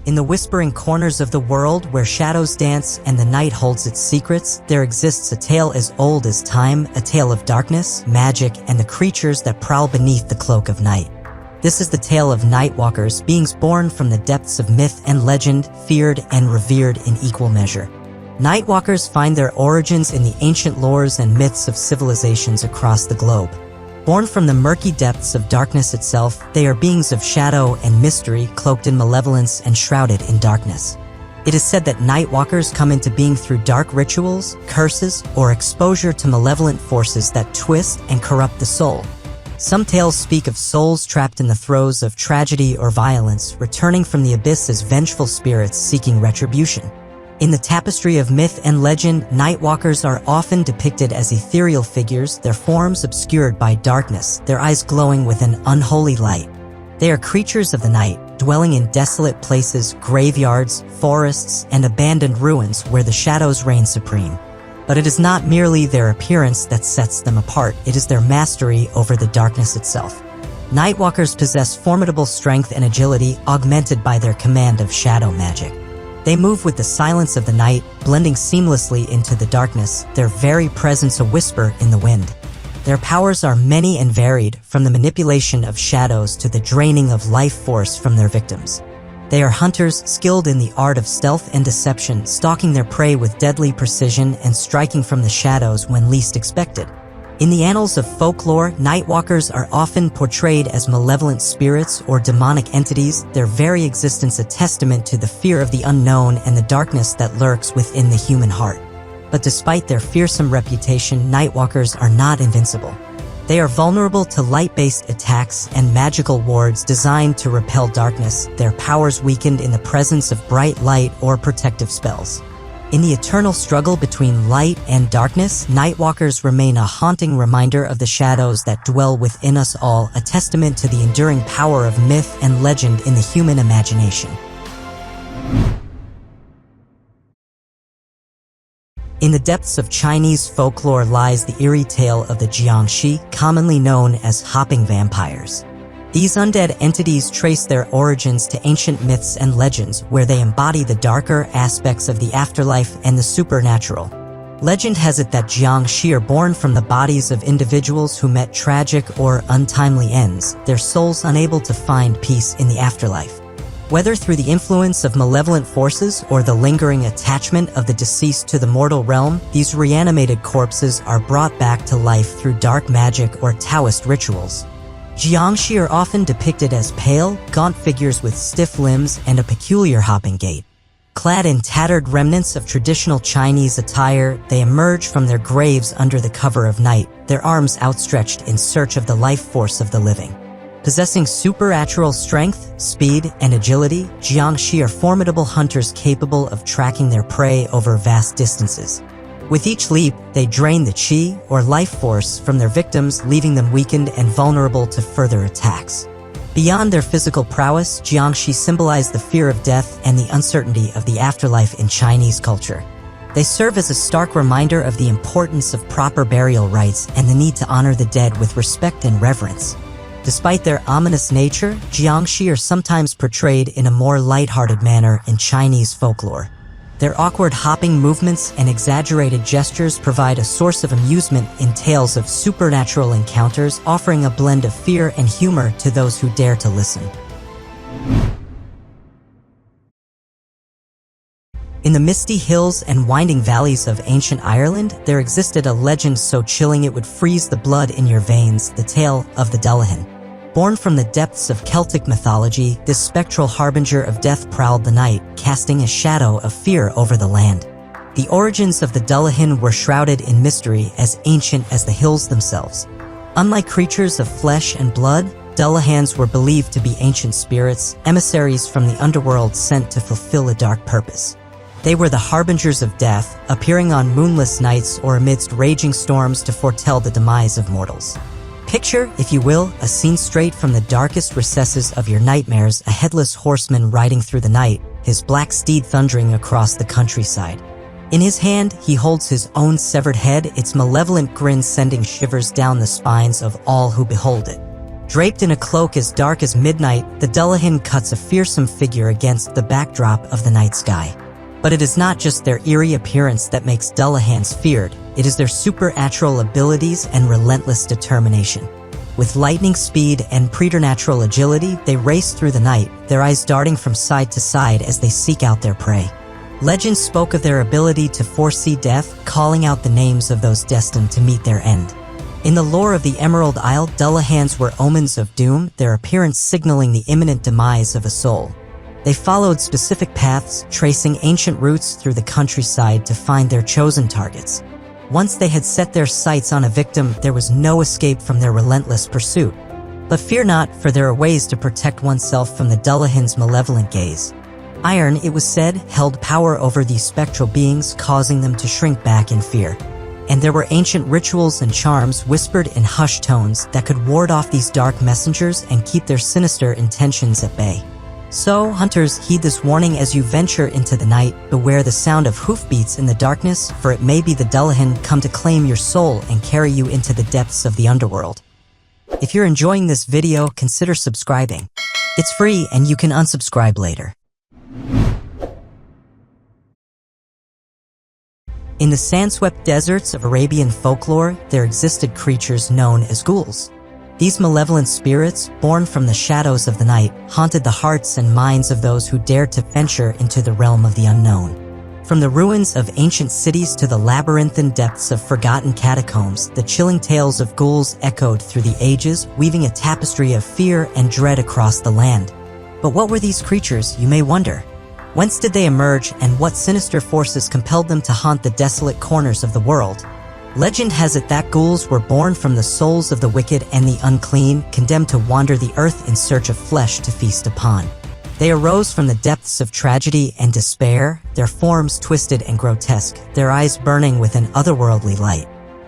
In the whispering corners of the world where shadows dance and the night holds its secrets, there exists a tale as old as time, a tale of darkness, magic, and the creatures that prowl beneath the cloak of night. This is the tale of Nightwalkers, beings born from the depths of myth and legend, feared and revered in equal measure. Nightwalkers find their origins in the ancient lores and myths of civilizations across the globe. Born from the murky depths of darkness itself, they are beings of shadow and mystery, cloaked in malevolence and shrouded in darkness. It is said that Nightwalkers come into being through dark rituals, curses, or exposure to malevolent forces that twist and corrupt the soul. Some tales speak of souls trapped in the throes of tragedy or violence, returning from the abyss as vengeful spirits seeking retribution. In the tapestry of myth and legend, Nightwalkers are often depicted as ethereal figures, their forms obscured by darkness, their eyes glowing with an unholy light. They are creatures of the night, dwelling in desolate places, graveyards, forests, and abandoned ruins where the shadows reign supreme. But it is not merely their appearance that sets them apart, it is their mastery over the darkness itself. Nightwalkers possess formidable strength and agility, augmented by their command of shadow magic. They move with the silence of the night, blending seamlessly into the darkness, their very presence a whisper in the wind. Their powers are many and varied, from the manipulation of shadows to the draining of life force from their victims. They are hunters skilled in the art of stealth and deception, stalking their prey with deadly precision and striking from the shadows when least expected. In the annals of folklore, Nightwalkers are often portrayed as malevolent spirits or demonic entities, their very existence a testament to the fear of the unknown and the darkness that lurks within the human heart. But despite their fearsome reputation, Nightwalkers are not invincible. They are vulnerable to light-based attacks and magical wards designed to repel darkness, their powers weakened in the presence of bright light or protective spells. In the eternal struggle between light and darkness, Nightwalkers remain a haunting reminder of the shadows that dwell within us all, a testament to the enduring power of myth and legend in the human imagination. In the depths of Chinese folklore lies the eerie tale of the Jiangshi, commonly known as hopping vampires. These undead entities trace their origins to ancient myths and legends, where they embody the darker aspects of the afterlife and the supernatural. Legend has it that Jiangshi are born from the bodies of individuals who met tragic or untimely ends, their souls unable to find peace in the afterlife. Whether through the influence of malevolent forces or the lingering attachment of the deceased to the mortal realm, these reanimated corpses are brought back to life through dark magic or Taoist rituals. Jiangshi are often depicted as pale, gaunt figures with stiff limbs and a peculiar hopping gait. Clad in tattered remnants of traditional Chinese attire, they emerge from their graves under the cover of night, their arms outstretched in search of the life force of the living. Possessing supernatural strength, speed, and agility, Jiangshi are formidable hunters capable of tracking their prey over vast distances. With each leap, they drain the qi, or life force, from their victims, leaving them weakened and vulnerable to further attacks. Beyond their physical prowess, Jiangshi symbolize the fear of death and the uncertainty of the afterlife in Chinese culture. They serve as a stark reminder of the importance of proper burial rites and the need to honor the dead with respect and reverence. Despite their ominous nature, Jiangshi are sometimes portrayed in a more lighthearted manner in Chinese folklore. Their awkward hopping movements and exaggerated gestures provide a source of amusement in tales of supernatural encounters, offering a blend of fear and humor to those who dare to listen. In the misty hills and winding valleys of ancient Ireland, there existed a legend so chilling it would freeze the blood in your veins, the tale of the Dullahan. Born from the depths of Celtic mythology, this spectral harbinger of death prowled the night, casting a shadow of fear over the land. The origins of the Dullahan were shrouded in mystery, as ancient as the hills themselves. Unlike creatures of flesh and blood, Dullahans were believed to be ancient spirits, emissaries from the underworld sent to fulfill a dark purpose. They were the harbingers of death, appearing on moonless nights or amidst raging storms to foretell the demise of mortals. Picture, if you will, a scene straight from the darkest recesses of your nightmares, a headless horseman riding through the night, his black steed thundering across the countryside. In his hand, he holds his own severed head, its malevolent grin sending shivers down the spines of all who behold it. Draped in a cloak as dark as midnight, the Dullahan cuts a fearsome figure against the backdrop of the night sky. But it is not just their eerie appearance that makes Dullahans feared, it is their supernatural abilities and relentless determination. With lightning speed and preternatural agility, they race through the night, their eyes darting from side to side as they seek out their prey. Legend spoke of their ability to foresee death, calling out the names of those destined to meet their end. In the lore of the Emerald Isle, Dullahans were omens of doom, their appearance signaling the imminent demise of a soul. They followed specific paths, tracing ancient routes through the countryside to find their chosen targets. Once they had set their sights on a victim, there was no escape from their relentless pursuit. But fear not, for there are ways to protect oneself from the Dullahans' malevolent gaze. Iron, it was said, held power over these spectral beings, causing them to shrink back in fear. And there were ancient rituals and charms whispered in hushed tones that could ward off these dark messengers and keep their sinister intentions at bay. So, hunters, heed this warning as you venture into the night. Beware the sound of hoofbeats in the darkness, for it may be the Dullahan come to claim your soul and carry you into the depths of the underworld. If you're enjoying this video, consider subscribing. It's free and you can unsubscribe later. In the sand-swept deserts of Arabian folklore, there existed creatures known as ghouls. These malevolent spirits, born from the shadows of the night, haunted the hearts and minds of those who dared to venture into the realm of the unknown. From the ruins of ancient cities to the labyrinthine depths of forgotten catacombs, the chilling tales of ghouls echoed through the ages, weaving a tapestry of fear and dread across the land. But what were these creatures, you may wonder? Whence did they emerge, and what sinister forces compelled them to haunt the desolate corners of the world? Legend has it that ghouls were born from the souls of the wicked and the unclean, condemned to wander the earth in search of flesh to feast upon. They arose from the depths of tragedy and despair, their forms twisted and grotesque, their eyes burning with an otherworldly light.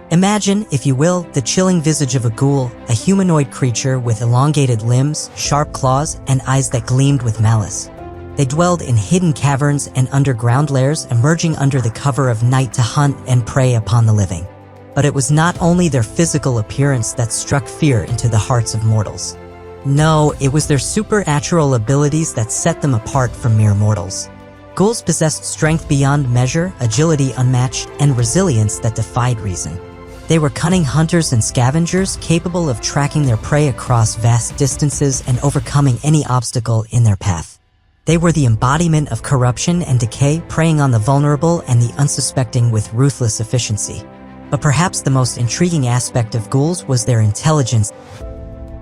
Imagine, if you will, the chilling visage of a ghoul, a humanoid creature with elongated limbs, sharp claws, and eyes that gleamed with malice. They dwelled in hidden caverns and underground lairs, emerging under the cover of night to hunt and prey upon the living. But it was not only their physical appearance that struck fear into the hearts of mortals. No, it was their supernatural abilities that set them apart from mere mortals. Ghouls possessed strength beyond measure, agility unmatched, and resilience that defied reason. They were cunning hunters and scavengers, capable of tracking their prey across vast distances and overcoming any obstacle in their path. They were the embodiment of corruption and decay, preying on the vulnerable and the unsuspecting with ruthless efficiency. But perhaps the most intriguing aspect of ghouls was their intelligence.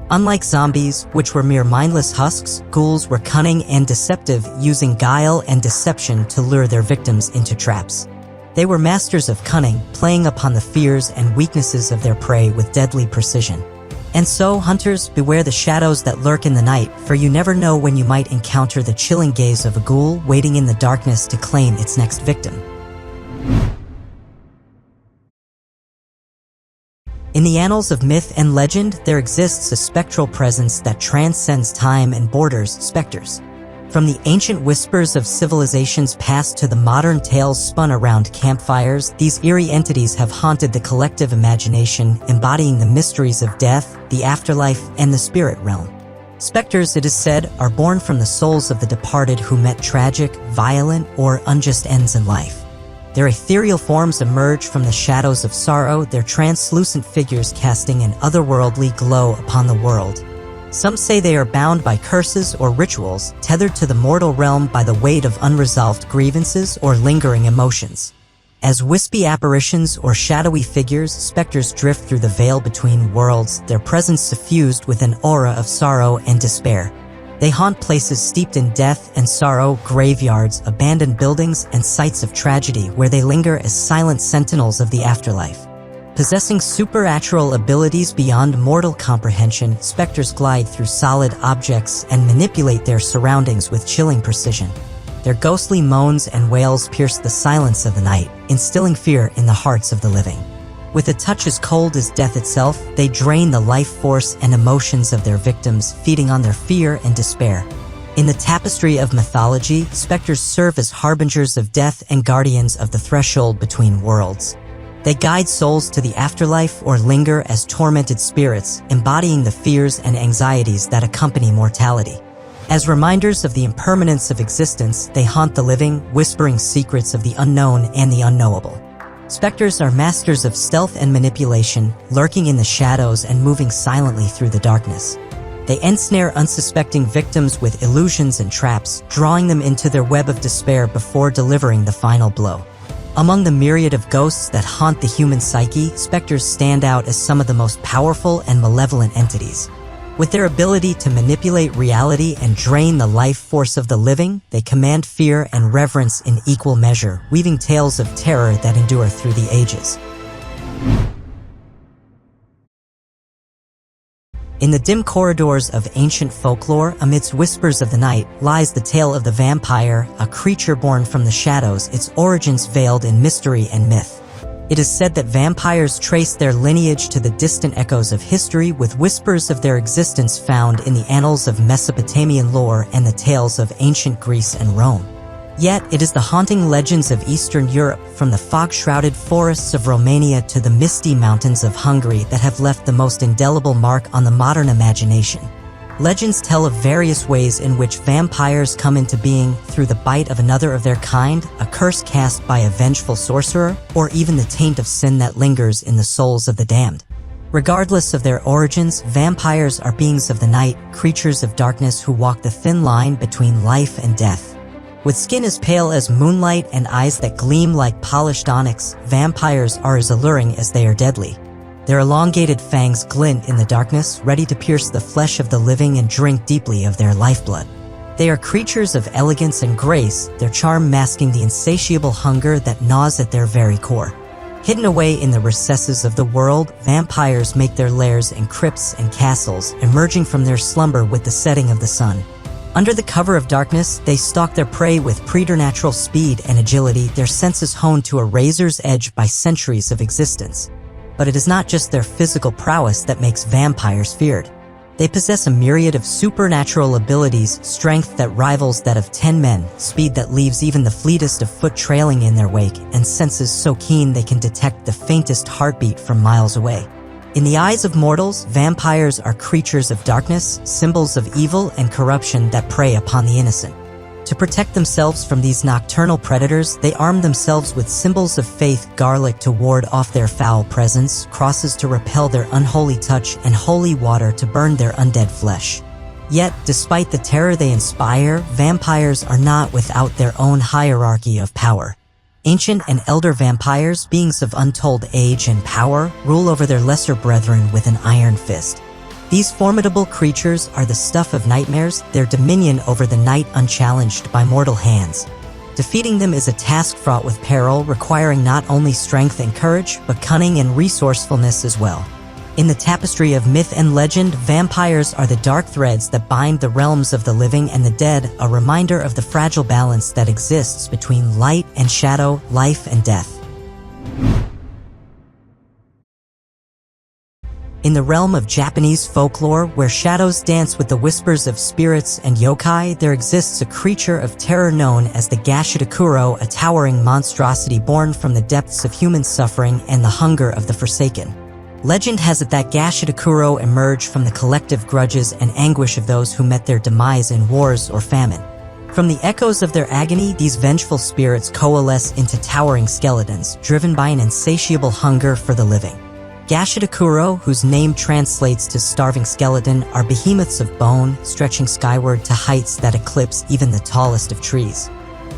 Unlike zombies, which were mere mindless husks, ghouls were cunning and deceptive, using guile and deception to lure their victims into traps. They were masters of cunning, playing upon the fears and weaknesses of their prey with deadly precision. And so, hunters, beware the shadows that lurk in the night, for you never know when you might encounter the chilling gaze of a ghoul waiting in the darkness to claim its next victim. In the annals of myth and legend, there exists a spectral presence that transcends time and borders, specters. From the ancient whispers of civilizations past to the modern tales spun around campfires, these eerie entities have haunted the collective imagination, embodying the mysteries of death, the afterlife, and the spirit realm. Spectres, it is said, are born from the souls of the departed who met tragic, violent, or unjust ends in life. Their ethereal forms emerge from the shadows of sorrow, their translucent figures casting an otherworldly glow upon the world. Some say they are bound by curses or rituals, tethered to the mortal realm by the weight of unresolved grievances or lingering emotions. As wispy apparitions or shadowy figures, specters drift through the veil between worlds, their presence suffused with an aura of sorrow and despair. They haunt places steeped in death and sorrow, graveyards, abandoned buildings, and sites of tragedy where they linger as silent sentinels of the afterlife. Possessing supernatural abilities beyond mortal comprehension, specters glide through solid objects and manipulate their surroundings with chilling precision. Their ghostly moans and wails pierce the silence of the night, instilling fear in the hearts of the living. With a touch as cold as death itself, they drain the life force and emotions of their victims, feeding on their fear and despair. In the tapestry of mythology, specters serve as harbingers of death and guardians of the threshold between worlds. They guide souls to the afterlife or linger as tormented spirits, embodying the fears and anxieties that accompany mortality. As reminders of the impermanence of existence, they haunt the living, whispering secrets of the unknown and the unknowable. Spectres are masters of stealth and manipulation, lurking in the shadows and moving silently through the darkness. They ensnare unsuspecting victims with illusions and traps, drawing them into their web of despair before delivering the final blow. Among the myriad of ghosts that haunt the human psyche, specters stand out as some of the most powerful and malevolent entities. With their ability to manipulate reality and drain the life force of the living, they command fear and reverence in equal measure, weaving tales of terror that endure through the ages. In the dim corridors of ancient folklore, amidst whispers of the night, lies the tale of the vampire, a creature born from the shadows, its origins veiled in mystery and myth. It is said that vampires trace their lineage to the distant echoes of history, with whispers of their existence found in the annals of Mesopotamian lore and the tales of ancient Greece and Rome. Yet, it is the haunting legends of Eastern Europe, from the fog-shrouded forests of Romania to the misty mountains of Hungary, that have left the most indelible mark on the modern imagination. Legends tell of various ways in which vampires come into being through the bite of another of their kind, a curse cast by a vengeful sorcerer, or even the taint of sin that lingers in the souls of the damned. Regardless of their origins, vampires are beings of the night, creatures of darkness who walk the thin line between life and death. With skin as pale as moonlight and eyes that gleam like polished onyx, vampires are as alluring as they are deadly. Their elongated fangs glint in the darkness, ready to pierce the flesh of the living and drink deeply of their lifeblood. They are creatures of elegance and grace, their charm masking the insatiable hunger that gnaws at their very core. Hidden away in the recesses of the world, vampires make their lairs in crypts and castles, emerging from their slumber with the setting of the sun. Under the cover of darkness, they stalk their prey with preternatural speed and agility, their senses honed to a razor's edge by centuries of existence. But it is not just their physical prowess that makes vampires feared. They possess a myriad of supernatural abilities, strength that rivals that of 10 men, speed that leaves even the fleetest of foot trailing in their wake, and senses so keen they can detect the faintest heartbeat from miles away. In the eyes of mortals, vampires are creatures of darkness, symbols of evil and corruption that prey upon the innocent. To protect themselves from these nocturnal predators, they arm themselves with symbols of faith, garlic to ward off their foul presence, crosses to repel their unholy touch, and holy water to burn their undead flesh. Yet, despite the terror they inspire, vampires are not without their own hierarchy of power. Ancient and elder vampires, beings of untold age and power, rule over their lesser brethren with an iron fist. These formidable creatures are the stuff of nightmares, their dominion over the night unchallenged by mortal hands. Defeating them is a task fraught with peril, requiring not only strength and courage, but cunning and resourcefulness as well. In the tapestry of myth and legend, vampires are the dark threads that bind the realms of the living and the dead, a reminder of the fragile balance that exists between light and shadow, life and death. In the realm of Japanese folklore, where shadows dance with the whispers of spirits and yokai, there exists a creature of terror known as the Gashadokuro, a towering monstrosity born from the depths of human suffering and the hunger of the forsaken. Legend has it that Gashadokuro emerged from the collective grudges and anguish of those who met their demise in wars or famine. From the echoes of their agony, these vengeful spirits coalesce into towering skeletons, driven by an insatiable hunger for the living. Gashadokuro, whose name translates to starving skeleton, are behemoths of bone, stretching skyward to heights that eclipse even the tallest of trees.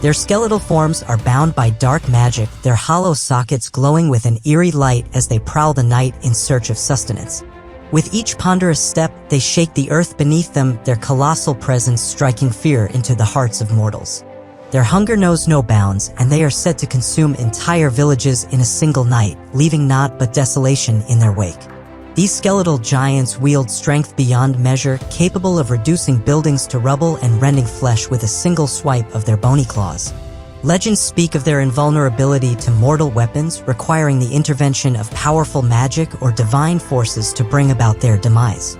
Their skeletal forms are bound by dark magic, their hollow sockets glowing with an eerie light as they prowl the night in search of sustenance. With each ponderous step, they shake the earth beneath them, their colossal presence striking fear into the hearts of mortals. Their hunger knows no bounds, and they are said to consume entire villages in a single night, leaving naught but desolation in their wake. These skeletal giants wield strength beyond measure, capable of reducing buildings to rubble and rending flesh with a single swipe of their bony claws. Legends speak of their invulnerability to mortal weapons, requiring the intervention of powerful magic or divine forces to bring about their demise.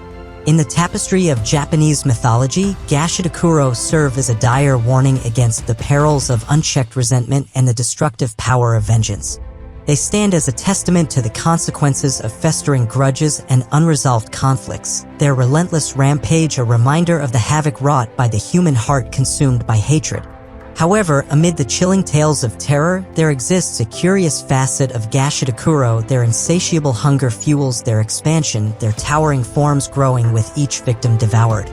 In the tapestry of Japanese mythology, Gashadokuro serve as a dire warning against the perils of unchecked resentment and the destructive power of vengeance. They stand as a testament to the consequences of festering grudges and unresolved conflicts, their relentless rampage a reminder of the havoc wrought by the human heart consumed by hatred. However, amid the chilling tales of terror, there exists a curious facet of Gashadokuro. Their insatiable hunger fuels their expansion, their towering forms growing with each victim devoured.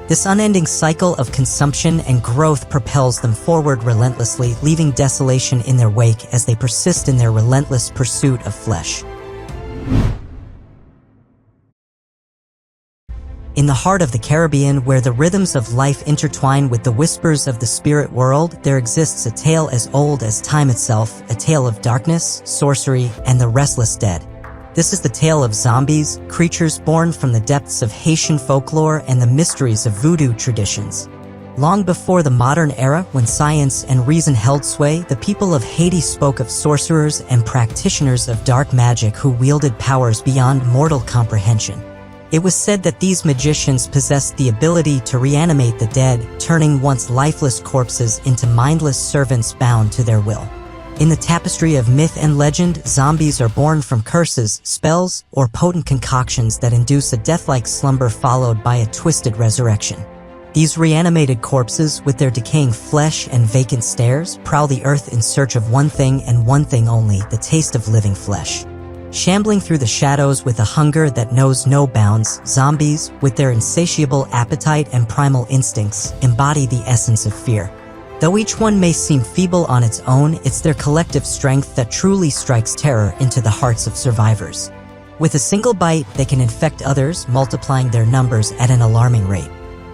This unending cycle of consumption and growth propels them forward relentlessly, leaving desolation in their wake as they persist in their relentless pursuit of flesh. In the heart of the Caribbean, where the rhythms of life intertwine with the whispers of the spirit world, there exists a tale as old as time itself, a tale of darkness, sorcery, and the restless dead. This is the tale of zombies, creatures born from the depths of Haitian folklore and the mysteries of voodoo traditions. Long before the modern era, when science and reason held sway, the people of Haiti spoke of sorcerers and practitioners of dark magic who wielded powers beyond mortal comprehension. It was said that these magicians possessed the ability to reanimate the dead, turning once lifeless corpses into mindless servants bound to their will. In the tapestry of myth and legend, zombies are born from curses, spells, or potent concoctions that induce a death-like slumber followed by a twisted resurrection. These reanimated corpses, with their decaying flesh and vacant stares, prowl the earth in search of one thing and one thing only, the taste of living flesh. Shambling through the shadows with a hunger that knows no bounds, zombies, with their insatiable appetite and primal instincts, embody the essence of fear. Though each one may seem feeble on its own, it's their collective strength that truly strikes terror into the hearts of survivors. With a single bite, they can infect others, multiplying their numbers at an alarming rate.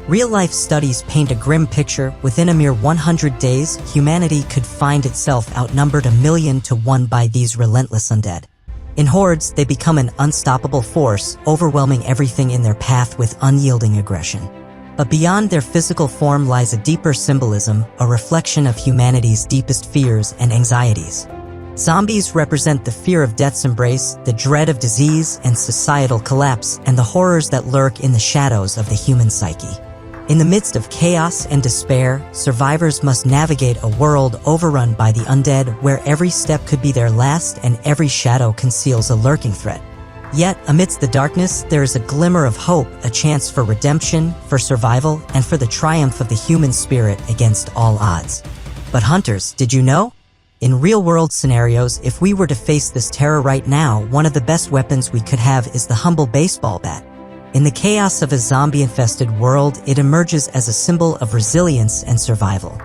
Real-life studies paint a grim picture. Within a mere 100 days, humanity could find itself outnumbered 1,000,000 by these relentless undead. In hordes, they become an unstoppable force, overwhelming everything in their path with unyielding aggression. But beyond their physical form lies a deeper symbolism, a reflection of humanity's deepest fears and anxieties. Zombies represent the fear of death's embrace, the dread of disease and societal collapse, and the horrors that lurk in the shadows of the human psyche. In the midst of chaos and despair, survivors must navigate a world overrun by the undead, where every step could be their last and every shadow conceals a lurking threat. Yet, amidst the darkness, there is a glimmer of hope, a chance for redemption, for survival, and for the triumph of the human spirit against all odds. But hunters, did you know? In real-world scenarios, if we were to face this terror right now, one of the best weapons we could have is the humble baseball bat. In the chaos of a zombie-infested world, it emerges as a symbol of resilience and survival.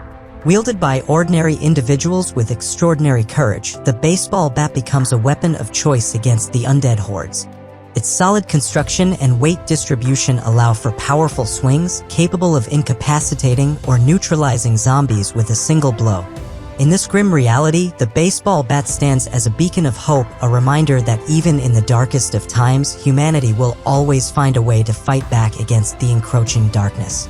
Wielded by ordinary individuals with extraordinary courage, the baseball bat becomes a weapon of choice against the undead hordes. Its solid construction and weight distribution allow for powerful swings, capable of incapacitating or neutralizing zombies with a single blow. In this grim reality, the baseball bat stands as a beacon of hope, a reminder that even in the darkest of times, humanity will always find a way to fight back against the encroaching darkness.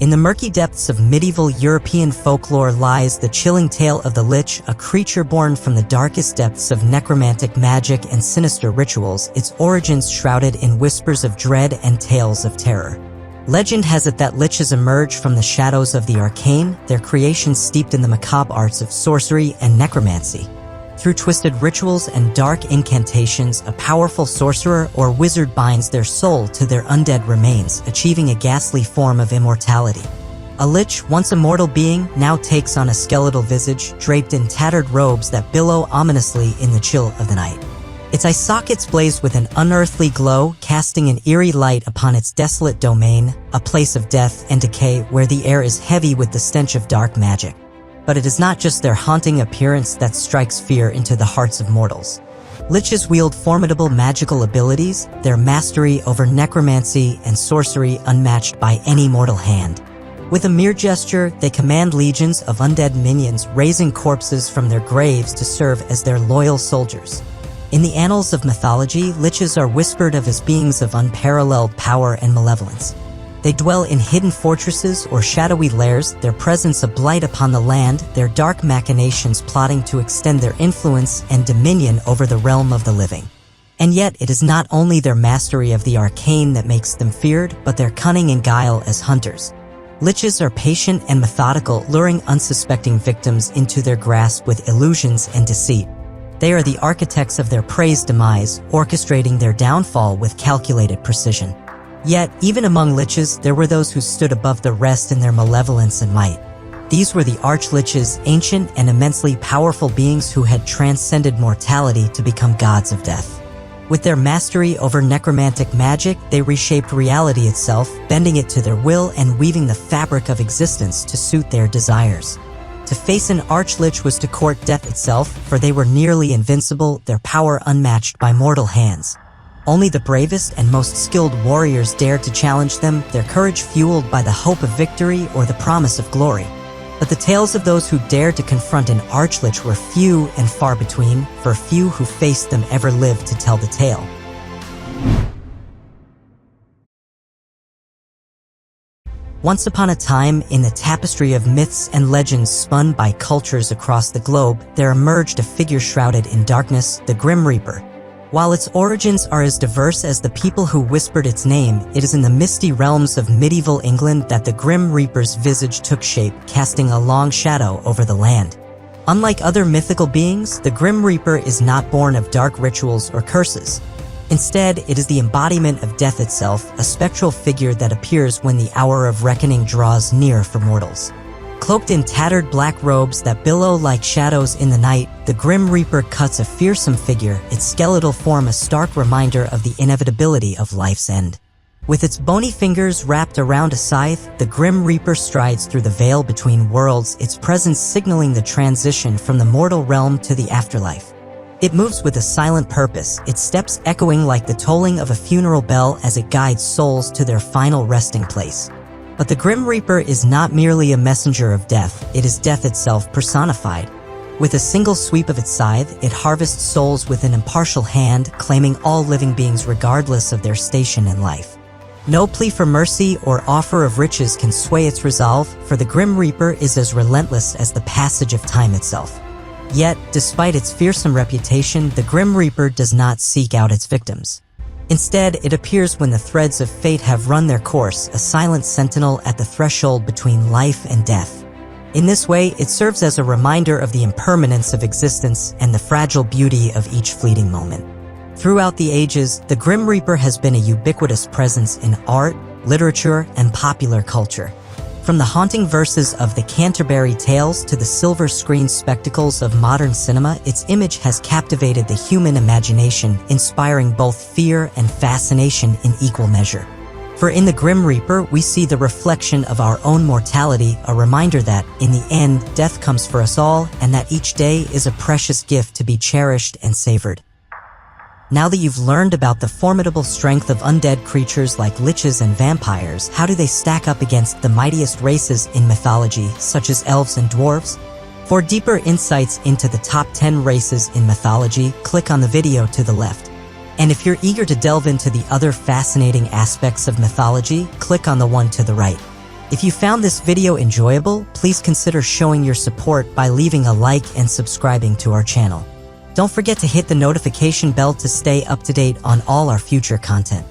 In the murky depths of medieval European folklore lies the chilling tale of the Lich, a creature born from the darkest depths of necromantic magic and sinister rituals, its origins shrouded in whispers of dread and tales of terror. Legend has it that Liches emerge from the shadows of the arcane, their creation steeped in the macabre arts of sorcery and necromancy. Through twisted rituals and dark incantations, a powerful sorcerer or wizard binds their soul to their undead remains, achieving a ghastly form of immortality. A lich, once a mortal being, now takes on a skeletal visage, draped in tattered robes that billow ominously in the chill of the night. Its eye sockets blaze with an unearthly glow, casting an eerie light upon its desolate domain, a place of death and decay where the air is heavy with the stench of dark magic. But it is not just their haunting appearance that strikes fear into the hearts of mortals. Liches wield formidable magical abilities, their mastery over necromancy and sorcery unmatched by any mortal hand. With a mere gesture, they command legions of undead minions, raising corpses from their graves to serve as their loyal soldiers. In the annals of mythology, liches are whispered of as beings of unparalleled power and malevolence. They dwell in hidden fortresses or shadowy lairs, their presence a blight upon the land, their dark machinations plotting to extend their influence and dominion over the realm of the living. And yet, it is not only their mastery of the arcane that makes them feared, but their cunning and guile as hunters. Liches are patient and methodical, luring unsuspecting victims into their grasp with illusions and deceit. They are the architects of their prey's demise, orchestrating their downfall with calculated precision. Yet, even among Liches, there were those who stood above the rest in their malevolence and might. These were the Arch-Liches, ancient and immensely powerful beings who had transcended mortality to become gods of death. With their mastery over necromantic magic, they reshaped reality itself, bending it to their will and weaving the fabric of existence to suit their desires. To face an Arch-Lich was to court death itself, for they were nearly invincible, their power unmatched by mortal hands. Only the bravest and most skilled warriors dared to challenge them, their courage fueled by the hope of victory or the promise of glory. But the tales of those who dared to confront an Arch-Lich were few and far between, for few who faced them ever lived to tell the tale. Once upon a time, in the tapestry of myths and legends spun by cultures across the globe, there emerged a figure shrouded in darkness, the Grim Reaper. While its origins are as diverse as the people who whispered its name, it is in the misty realms of medieval England that the Grim Reaper's visage took shape, casting a long shadow over the land. Unlike other mythical beings, the Grim Reaper is not born of dark rituals or curses. Instead, it is the embodiment of death itself, a spectral figure that appears when the hour of reckoning draws near for mortals. Cloaked in tattered black robes that billow like shadows in the night, the Grim Reaper cuts a fearsome figure, its skeletal form a stark reminder of the inevitability of life's end. With its bony fingers wrapped around a scythe, the Grim Reaper strides through the veil between worlds, its presence signaling the transition from the mortal realm to the afterlife. It moves with a silent purpose, its steps echoing like the tolling of a funeral bell as it guides souls to their final resting place. But the Grim Reaper is not merely a messenger of death, it is death itself personified. With a single sweep of its scythe, it harvests souls with an impartial hand, claiming all living beings regardless of their station in life. No plea for mercy or offer of riches can sway its resolve, for the Grim Reaper is as relentless as the passage of time itself. Yet, despite its fearsome reputation, the Grim Reaper does not seek out its victims. Instead, it appears when the threads of fate have run their course, a silent sentinel at the threshold between life and death. In this way, it serves as a reminder of the impermanence of existence and the fragile beauty of each fleeting moment. Throughout the ages, the Grim Reaper has been a ubiquitous presence in art, literature, and popular culture. From the haunting verses of the Canterbury Tales to the silver screen spectacles of modern cinema, its image has captivated the human imagination, inspiring both fear and fascination in equal measure. For in the Grim Reaper, we see the reflection of our own mortality, a reminder that, in the end, death comes for us all, and that each day is a precious gift to be cherished and savored. Now that you've learned about the formidable strength of undead creatures like liches and vampires, how do they stack up against the mightiest races in mythology, such as elves and dwarves? For deeper insights into the top 10 races in mythology, click on the video to the left. And if you're eager to delve into the other fascinating aspects of mythology, click on the one to the right. If you found this video enjoyable, please consider showing your support by leaving a like and subscribing to our channel. Don't forget to hit the notification bell to stay up to date on all our future content.